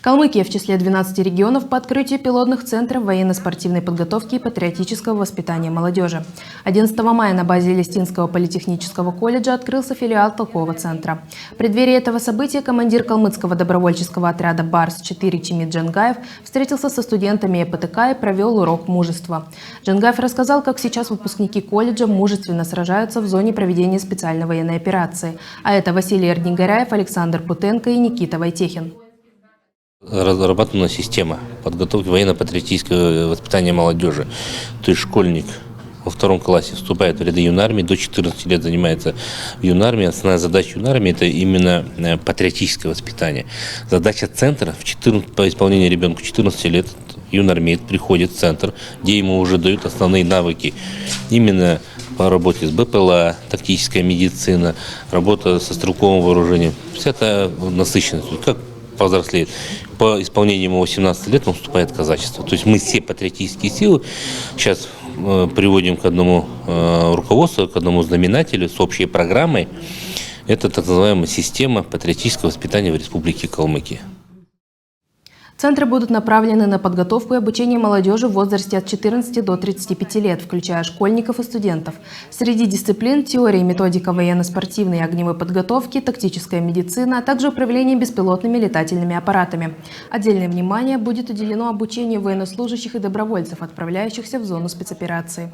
Калмыкия в числе 12 регионов по открытию пилотных центров военно-спортивной подготовки и патриотического воспитания молодежи. 11 мая на базе Элистинского политехнического колледжа открылся филиал такого центра. В преддверии этого события командир калмыцкого добровольческого отряда «Барс-4» Чимит Джангаев встретился со студентами ЕПТК и провел урок мужества. Джангаев рассказал, как сейчас выпускники колледжа мужественно сражаются в зоне проведения специальной военной операции. А это Василий Эрднигаряев, Александр Путенко и Никита Войтехин. Разработана система подготовки военно-патриотического воспитания молодежи. То есть школьник во втором классе вступает в ряды юнармии, до 14 лет занимается в юнармии. Основная задача юнармии – это именно патриотическое воспитание. Задача центра по исполнению ребенку 14 лет юнармеец приходит в центр, где ему уже дают основные навыки именно по работе с БПЛА, тактическая медицина, работа со стрелковым вооружением. Вся эта насыщенность, как повзрослеет. По исполнению ему 18 лет он вступает в казачество. То есть мы все патриотические силы сейчас приводим к одному руководству, к одному знаменателю с общей программой. Это так называемая система патриотического воспитания в Республике Калмыкия. Центры будут направлены на подготовку и обучение молодежи в возрасте от 14 до 35 лет, включая школьников и студентов. Среди дисциплин – теория и методика военно-спортивной и огневой подготовки, тактическая медицина, а также управление беспилотными летательными аппаратами. Отдельное внимание будет уделено обучению военнослужащих и добровольцев, отправляющихся в зону спецоперации.